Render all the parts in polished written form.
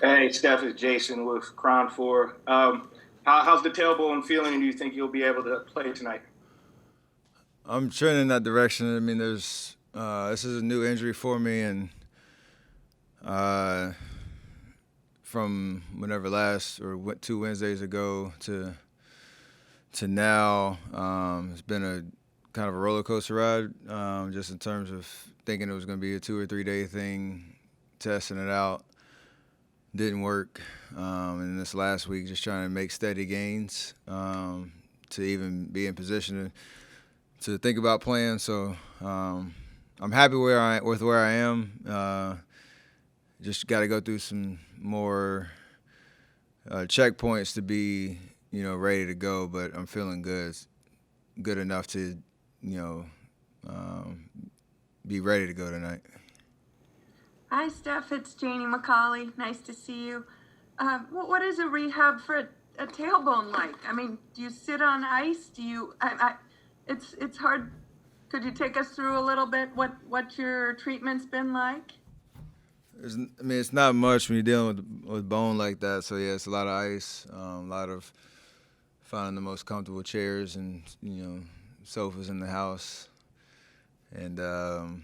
Hey, Steph, it's Jason with Crown 4. How's the tailbone feeling? Do you think you'll be able to play tonight? I'm trending in that direction. I mean, this is a new injury for me, and uh, from whenever last or 2 Wednesdays ago to now, it's been a kind of a roller coaster ride. Just in terms of thinking it was going to be a 2 or 3 day thing, testing it out, didn't work. And this last week, just trying to make steady gains to even be in position to think about playing. So I'm happy with where I am. Just got to go through some more checkpoints to be ready to go. But I'm feeling good enough to you know um, be ready to go tonight. Hi, Steph. It's Janie McCauley. Nice to see you. What is a rehab for a tailbone like? I mean, do you sit on ice? Do you? It's hard. Could you take us through a little bit what your treatment's been like? It's not much when you're dealing with bone like that. So yeah, it's a lot of ice, a lot of finding the most comfortable chairs and sofas in the house, and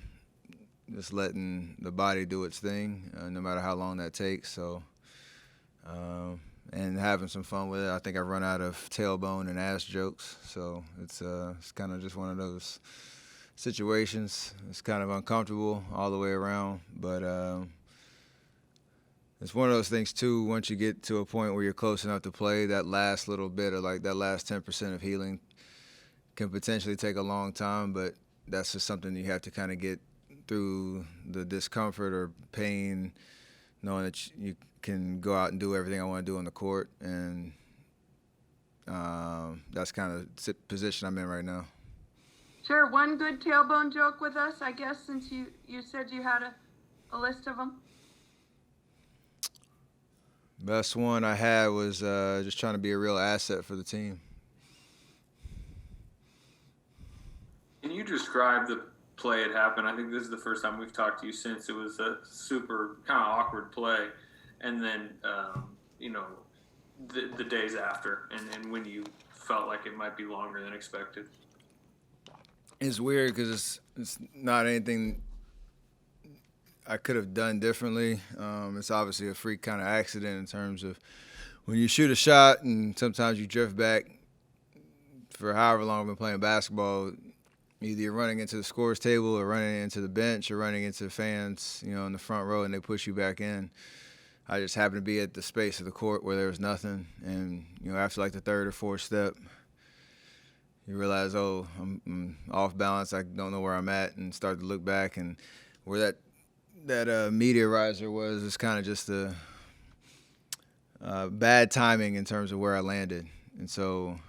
just letting the body do its thing, no matter how long that takes. So and having some fun with it. I think I run out of tailbone and ass jokes, so it's kind of just one of those situations. It's kind of uncomfortable all the way around, but it's one of those things too. Once you get to a point where you're close enough to play, that last little bit or like that last 10% of healing can potentially take a long time, but that's just something you have to kind of get through the discomfort or pain, knowing that you can go out and do everything I want to do on the court, and that's kind of the position I'm in right now. Share one good tailbone joke with us, I guess, since you said you had a list of them. Best one I had was just trying to be a real asset for the team. Can you describe the play it happened? I think this is the first time we've talked to you since. It was a super kind of awkward play, and then the days after, and when you felt like it might be longer than expected. It's weird because it's not anything I could have done differently. It's obviously a freak kind of accident in terms of when you shoot a shot and sometimes you drift back for however long I've been playing basketball. Either you're running into the scores table or running into the bench or running into fans, in the front row, and they push you back in. I just happened to be at the space of the court where there was nothing, and after like the third or fourth step, you realize, oh, I'm off balance. I don't know where I'm at, and start to look back, and where that meteor riser was is kind of just a bad timing in terms of where I landed, and so.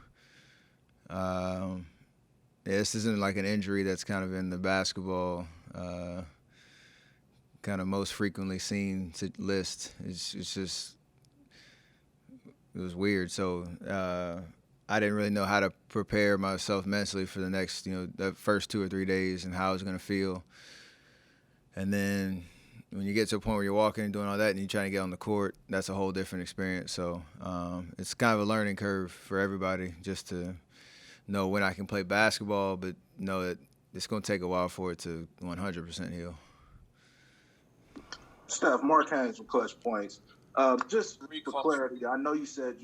Yeah, this isn't like an injury that's kind of in the basketball kind of most frequently seen list. It's just it was weird. So I didn't really know how to prepare myself mentally for the next the first 2 or 3 days and how I was going to feel. And then when you get to a point where you're walking and doing all that and you're trying to get on the court, that's a whole different experience. So it's kind of a learning curve for everybody just to know when I can play basketball, but know that it's going to take a while for it to 100% heal. Steph, Mark Haynes with Clutch Points. Just for clarity, I know you said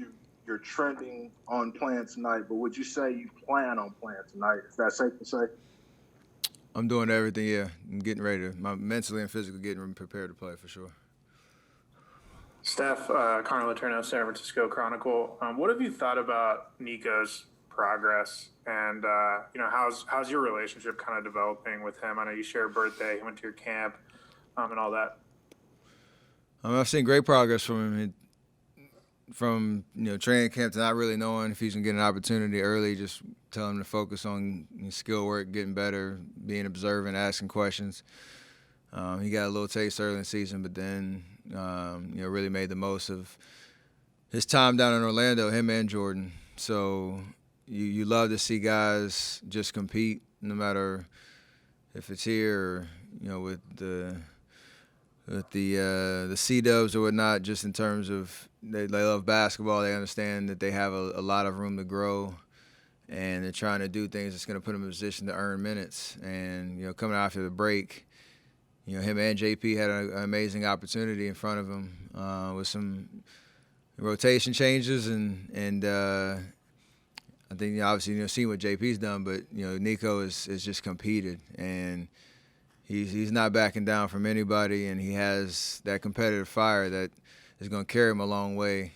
you're trending on playing tonight, but would you say you plan on playing tonight? Is that safe to say? I'm doing everything, yeah. I'm getting ready to, mentally and physically getting prepared to play for sure. Steph, Carlo Letourneau, San Francisco Chronicle. What have you thought about Nico's progress, and how's your relationship kind of developing with him? I know you share a birthday, he went to your camp, and all that. I've seen great progress from him. From training camp to not really knowing if he's gonna get an opportunity early, just tell him to focus on skill work, getting better, being observant, asking questions. He got a little taste early in the season, but then really made the most of his time down in Orlando, him and Jordan. So you love to see guys just compete, no matter if it's here or with the the C-dubs or whatnot, just in terms of they love basketball. They understand that they have a lot of room to grow, and they're trying to do things that's going to put them in a position to earn minutes. And, coming after the break, him and JP had an amazing opportunity in front of him with some rotation changes, and I think obviously seeing what JP's done, but Nico is just competed, and he's not backing down from anybody, and he has that competitive fire that is going to carry him a long way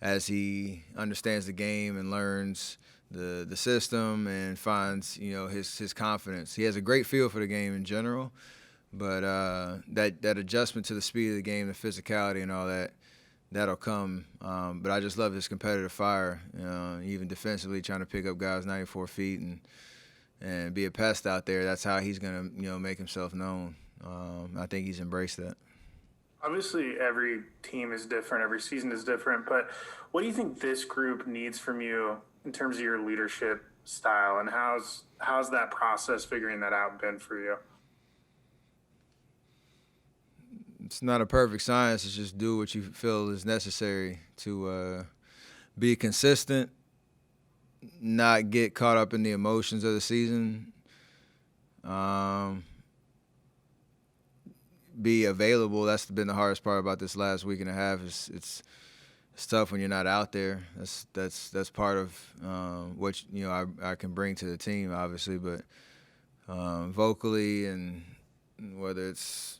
as he understands the game and learns the system and finds his confidence. He has a great feel for the game in general, but that adjustment to the speed of the game, the physicality, and all that. That'll come, but I just love his competitive fire. Even defensively, trying to pick up guys 94 feet and be a pest out there. That's how he's gonna, make himself known. I think he's embraced that. Obviously, every team is different, every season is different. But what do you think this group needs from you in terms of your leadership style, and how's that process figuring that out been for you? It's not a perfect science. It's just do what you feel is necessary to be consistent, not get caught up in the emotions of the season, be available. That's been the hardest part about this last week and a half. It's tough when you're not out there. That's part of what I can bring to the team, obviously, but vocally, and whether it's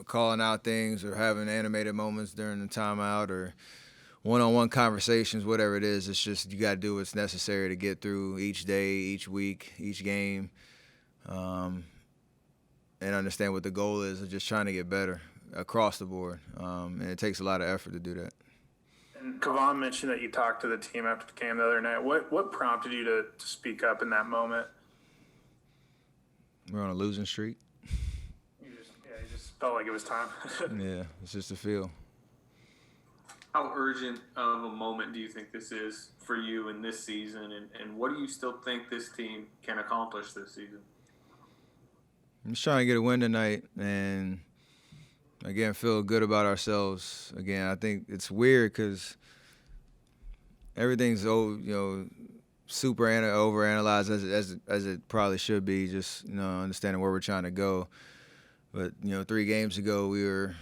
calling out things or having animated moments during the timeout or one-on-one conversations, whatever it is, it's just you got to do what's necessary to get through each day, each week, each game, and understand what the goal is of just trying to get better across the board. And it takes a lot of effort to do that. And Kevon mentioned that you talked to the team after the game the other night. What prompted you to speak up in that moment? We're on a losing streak. You just felt like it was time. Yeah, it's just a feel. How urgent of a moment do you think this is for you in this season, and what do you still think this team can accomplish this season? I'm just trying to get a win tonight and, again, feel good about ourselves. Again, I think it's weird because everything's super overanalyzed as it probably should be, just understanding where we're trying to go. But 3 games ago, we were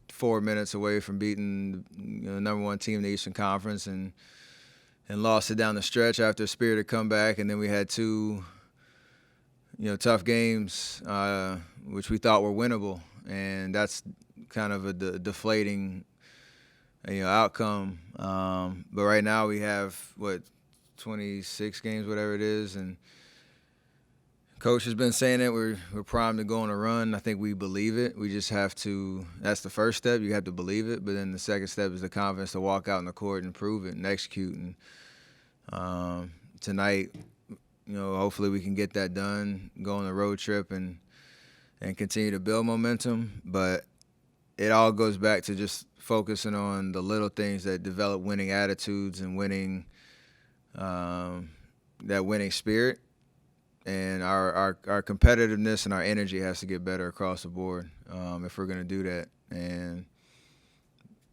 4 minutes away from beating the number 1 team in the Eastern Conference and lost it down the stretch after a spirited comeback, and then we had 2 tough games which we thought were winnable, and that's kind of a deflating outcome. But right now we have 26 games, whatever it is, and Coach has been saying it. We're primed to go on a run. I think we believe it. We just have to. That's the first step. You have to believe it. But then the second step is the confidence to walk out in the court and prove it and execute. And tonight, hopefully we can get that done. Go on the road trip and continue to build momentum. But it all goes back to just focusing on the little things that develop winning attitudes and winning that winning spirit. And our competitiveness and our energy has to get better across the board if we're going to do that. And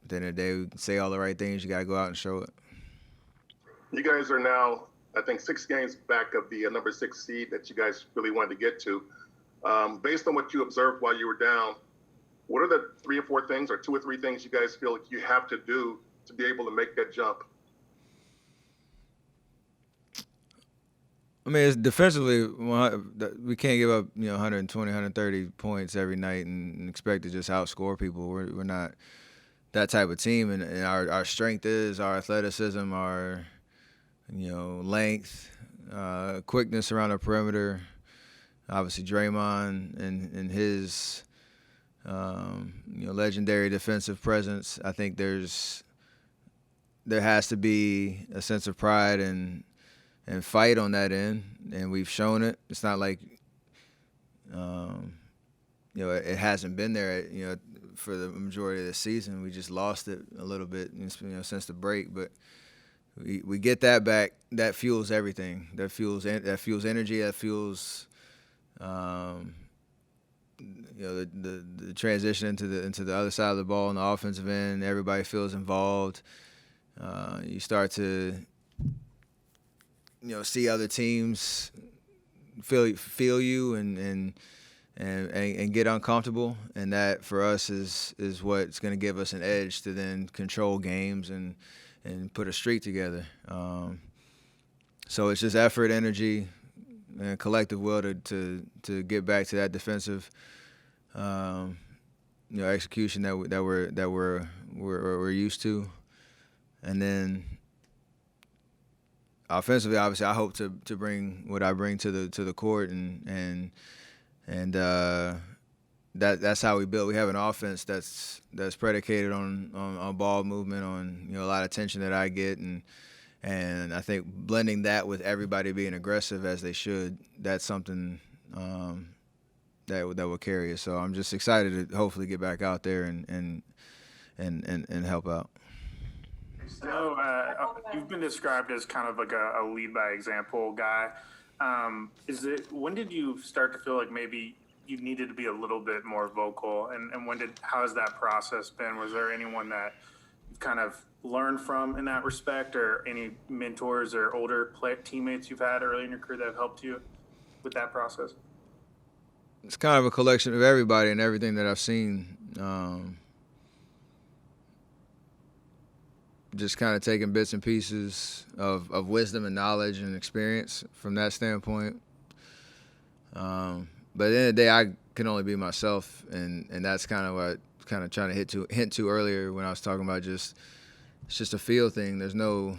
at the end of the day, we can say all the right things. You got to go out and show it. You guys are now, I think, 6 games back of the number 6 seed that you guys really wanted to get to. Based on what you observed while you were down, what are the 3 or 4 things or 2 or 3 things you guys feel like you have to do to be able to make that jump? I mean, it's defensively, we can't give up 120, 130 points every night and expect to just outscore people. We're not that type of team, and our strength is our athleticism, our length, quickness around the perimeter. Obviously, Draymond and his legendary defensive presence. I think there has to be a sense of pride and fight on that end, and we've shown it. It's not like it hasn't been there for the majority of the season. We just lost it a little bit since the break, but we get that back. That fuels everything. That fuels energy. That fuels the transition into the other side of the ball on the offensive end. Everybody feels involved. You start to see other teams feel you and get uncomfortable, and that for us is what's going to give us an edge to then control games and put a streak together. So it's just effort, energy, and collective will to get back to that defensive execution that we're used to, and then offensively, obviously, I hope to bring what I bring to the court, and that's how we build. We have an offense that's predicated on ball movement, on a lot of attention that I get, and I think blending that with everybody being aggressive as they should, that's something that will carry us. So I'm just excited to hopefully get back out there and help out. So you've been described as kind of like a lead by example guy. When did you start to feel like maybe you needed to be a little bit more vocal, and how has that process been? Was there anyone that you've kind of learned from in that respect, or any mentors or older teammates you've had early in your career that have helped you with that process? It's kind of a collection of everybody and everything that I've seen. Just kind of taking bits and pieces of wisdom and knowledge and experience from that standpoint. But at the end of the day, I can only be myself, and that's kind of what kind of trying to hint to earlier when I was talking about it's just a feel thing. There's no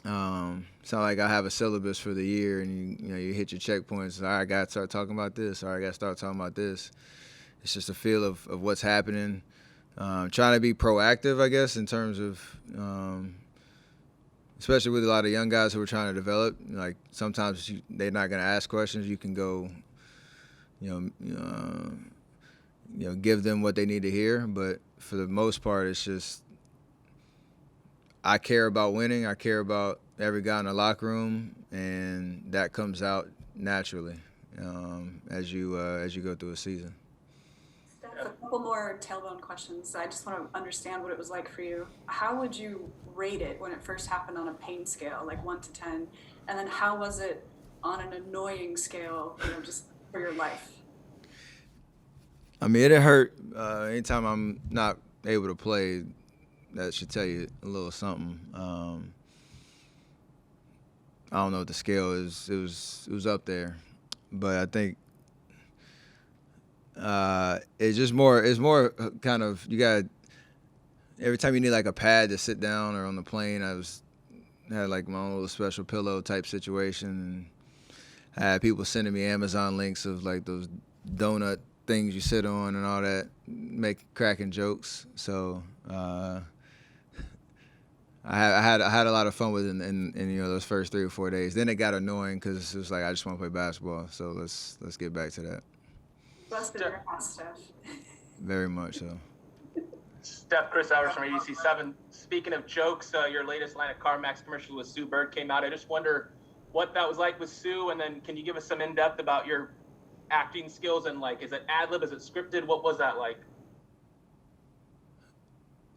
it's not like I have a syllabus for the year and you hit your checkpoints. All right, I got to start talking about this. All right, I got to start talking about this. It's just a feel of what's happening. Trying to be proactive, I guess, in terms of, especially with a lot of young guys who are trying to develop. Like sometimes they're not going to ask questions. You can go, give them what they need to hear. But for the most part, it's just I care about winning. I care about every guy in the locker room, and that comes out naturally as you go through a season. A couple more tailbone questions. I just want to understand what it was like for you. How would you rate it when it first happened on a pain scale, like 1 to 10? And then how was it on an annoying scale, just for your life? I mean, it hurt. Anytime I'm not able to play, that should tell you a little something. I don't know what the scale is. It was up there, but I think it's more kind of, you got, every time you need like a pad to sit down or on the plane, had like my own little special pillow type situation, and I had people sending me Amazon links of like those donut things you sit on and all that, cracking jokes. So I had a lot of fun with it in those first 3 or 4 days. Then it got annoying because it was like, I just want to play basketball. So let's get back to that. Busted your ass, Steph. Very much so. Steph, Chris Alvers from ABC7. Speaking of jokes, your latest line of CarMax commercial with Sue Bird came out. I just wonder what that was like with Sue, and then can you give us some in-depth about your acting skills, and like, is it ad-lib, is it scripted? What was that like?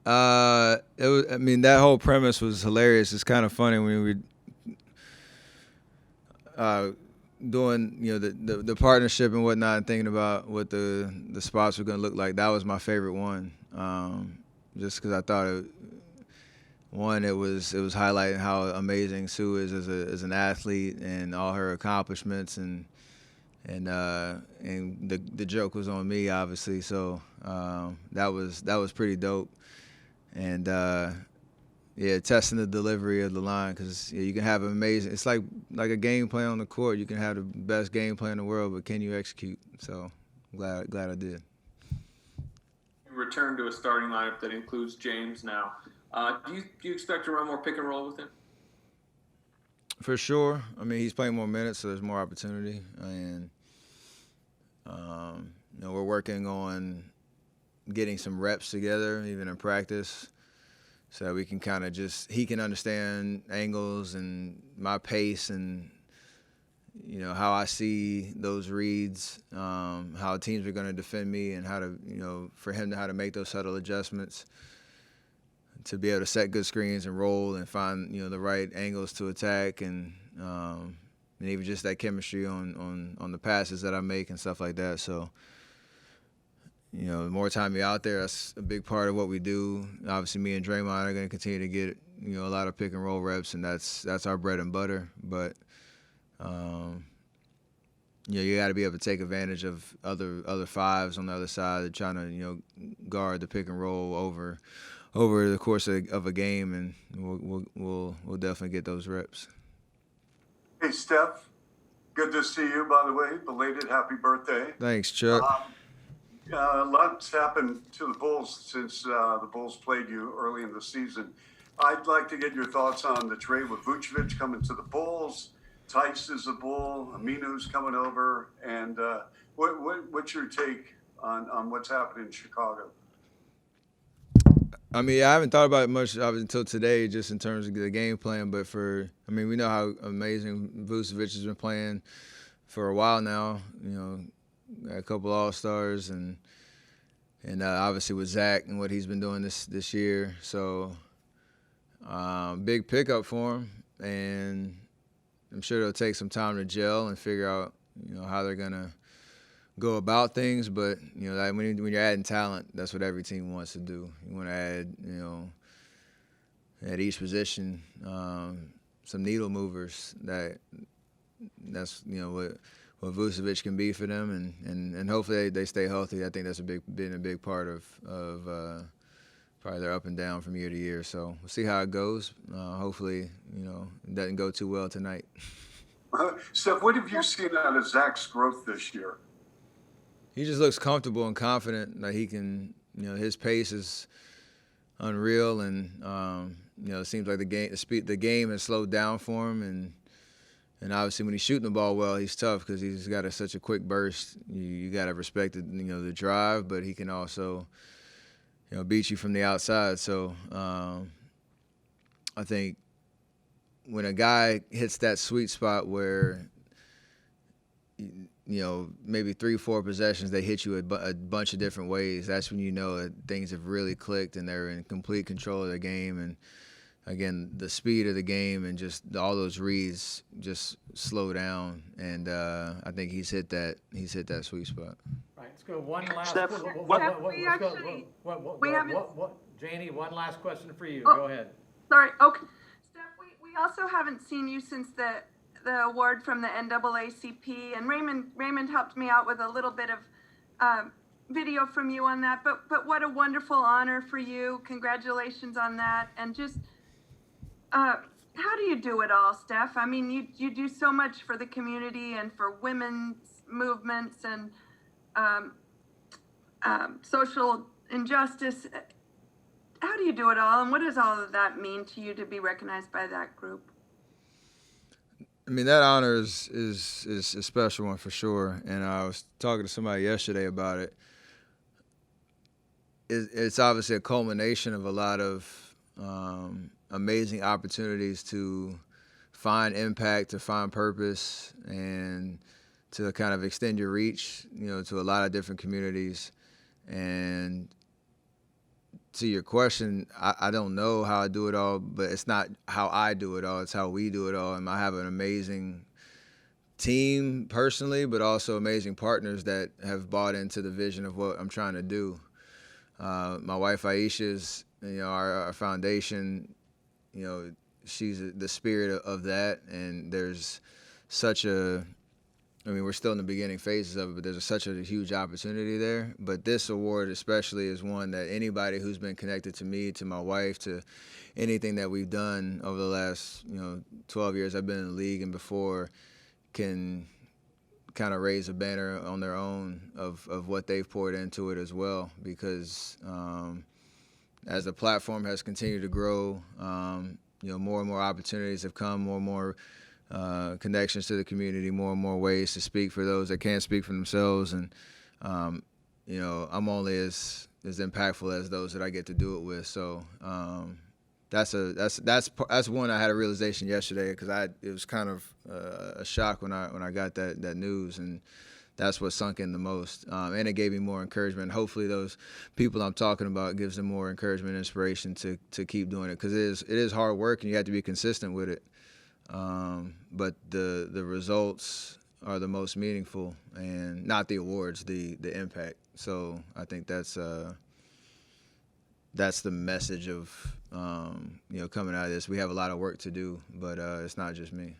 It was, I mean, that whole premise was hilarious. It's kind of funny when we doing the partnership and whatnot, and thinking about what the spots were going to look like. That was my favorite one, just because I thought it was highlighting how amazing Sue is as an athlete and all her accomplishments, and the joke was on me, obviously. So that was pretty dope, and testing the delivery of the line, because you can have amazing. It's like a game plan on the court. You can have the best game plan in the world, but can you execute? So glad I did. Return to a starting lineup that includes James now. Do you expect to run more pick and roll with him? For sure. I mean, he's playing more minutes, so there's more opportunity, and we're working on getting some reps together, even in practice, so that we can kind of he can understand angles and my pace, and you know, how I see those reads, how teams are going to defend me, and how to, you know, for him to how to make those subtle adjustments to be able to set good screens and roll and find, you know, the right angles to attack, and even just that chemistry on the passes that I make and stuff like that. So, you know, the more time you're out there, that's a big part of what we do. Obviously, me and Draymond are going to continue to get, you know, a lot of pick and roll reps, and that's our bread and butter. But you know, you got to be able to take advantage of other fives on the other side that trying to, you know, guard the pick and roll over the course of a game, and we'll definitely get those reps. Hey, Steph, good to see you, by the way. Belated happy birthday. Thanks, Chuck. A lot's happened to the Bulls since the Bulls played you early in the season. I'd like to get your thoughts on the trade with Vucevic coming to the Bulls. Tice is a Bull. Aminu's coming over. And what's your take on what's happening in Chicago? I mean, I haven't thought about it much until today, just in terms of the game plan. But we know how amazing Vucevic has been playing for a while now. You know, got a couple All-Stars, and obviously with Zach and what he's been doing this year. So, big pickup for him, and I'm sure it'll take some time to gel and figure out, you know, how they're gonna go about things. But, you know, like when you're adding talent, that's what every team wants to do. You want to add, you know, at each position, some needle movers. That's you know what Vucevic can be for them, and hopefully they stay healthy. I think that's been a big part of probably their up and down from year to year. So we'll see how it goes. Hopefully, you know, it doesn't go too well tonight. Steph, what have you seen out of Zach's growth this year? He just looks comfortable and confident that he can, you know, his pace is unreal, and you know, it seems like the game has slowed down for him, and obviously when he's shooting the ball well, he's tough because he's got such a quick burst. You got to respect the, you know, the drive, but he can also, you know, beat you from the outside. So I think when a guy hits that sweet spot where, you know, maybe 3-4 possessions, they hit you a bunch of different ways, that's when you know that things have really clicked and they're in complete control of their game. And again, the speed of the game and just all those reads just slow down. And I think he's hit that sweet spot. Right, let's go one last. Steph, Janie, one last question for you. Oh, go ahead. Sorry. Okay. Steph, we also haven't seen you since the award from the NAACP, and Raymond helped me out with a little bit of video from you on that. But what a wonderful honor for you. Congratulations on that. And just how do you do it all, Steph? I mean, you do so much for the community and for women's movements and social injustice. How do you do it all, and what does all of that mean to you to be recognized by that group? I mean, that honor is a special one for sure. And I was talking to somebody yesterday about it. It's obviously a culmination of a lot of amazing opportunities to find impact, to find purpose, and to kind of extend your reach, you know, to a lot of different communities. And to your question, I don't know how I do it all, but it's not how I do it all, it's how we do it all. And I have an amazing team personally, but also amazing partners that have bought into the vision of what I'm trying to do. My wife Aisha's, you know, our foundation, you know, she's the spirit of that. And there's such we're still in the beginning phases of it, but there's such a huge opportunity there. But this award especially is one that anybody who's been connected to me, to my wife, to anything that we've done over the last, you know, 12 years I've been in the league and before, can kind of raise a banner on their own of what they've poured into it as well. Because as the platform has continued to grow, you know, more and more opportunities have come, more and more connections to the community, more and more ways to speak for those that can't speak for themselves. And, you know, I'm only as impactful as those that I get to do it with. So that's one I had a realization yesterday because it was kind of a shock when I got that news, and that's what sunk in the most. And it gave me more encouragement. Hopefully those people I'm talking about gives them more encouragement and inspiration to keep doing it, because it is hard work and you have to be consistent with it. But the results are the most meaningful, and not the awards, the impact. So I think that's the message of coming out of this. We have a lot of work to do, but it's not just me.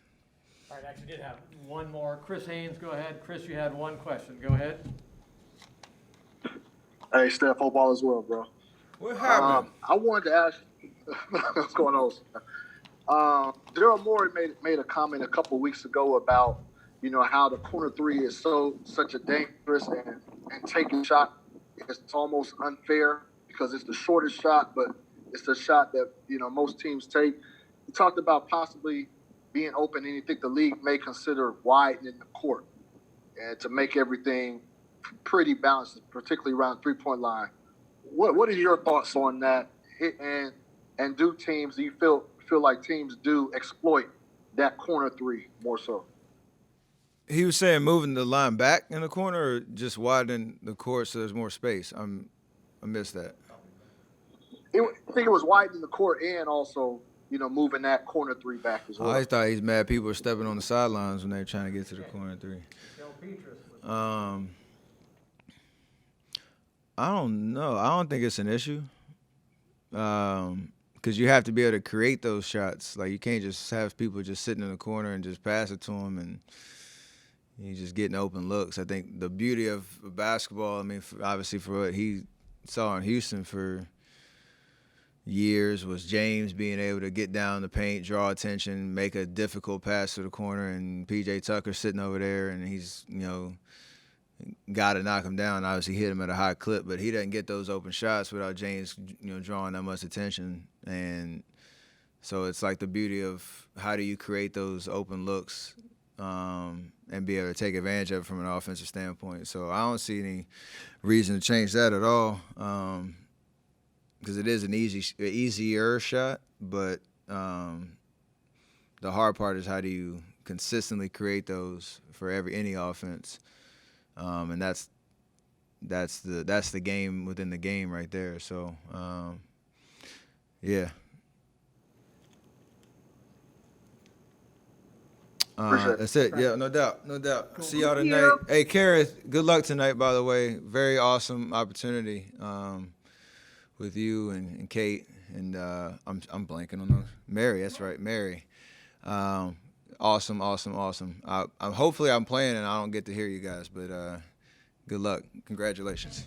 All right, actually did have one more. Chris Haynes, go ahead. Chris, you had one question. Go ahead. Hey, Steph, hope all is well, bro. What happened? I wanted to ask what's going on. Daryl Morey made a comment a couple weeks ago about how the corner three is such a dangerous and taking shot. It's almost unfair because it's the shortest shot, but it's the shot that most teams take. He talked about possibly being open, and you think the league may consider widening the court and to make everything pretty balanced, particularly around 3-point line. What are your thoughts on that? And do you feel like teams do exploit that corner three more so? He was saying moving the line back in the corner, or just widening the court so there's more space. I missed that. I think it was widening the court and also moving that corner three back as well. I thought he's mad people were stepping on the sidelines when they were trying to get to the corner three. I don't know. I don't think it's an issue. Because you have to be able to create those shots. Like, you can't just have people just sitting in the corner and just pass it to them and you just getting open looks. I think the beauty of basketball, obviously for what he saw in Houston for years, was James being able to get down the paint, draw attention, make a difficult pass to the corner, and P.J. Tucker sitting over there, and he's, got to knock him down. Obviously hit him at a high clip, but he doesn't get those open shots without James, drawing that much attention. And so it's like the beauty of how do you create those open looks and be able to take advantage of it from an offensive standpoint. So I don't see any reason to change that at all, because it is an easier shot, but the hard part is how do you consistently create those for any offense. And that's the game within the game right there. So, yeah. That's it. Yeah, no doubt. Cool. See y'all tonight. Hey, Kareth, good luck tonight, by the way. Very awesome opportunity with you and Kate. And I'm blanking on those. Mary, that's right, Mary. Awesome. Hopefully I'm playing and I don't get to hear you guys, but good luck. Congratulations.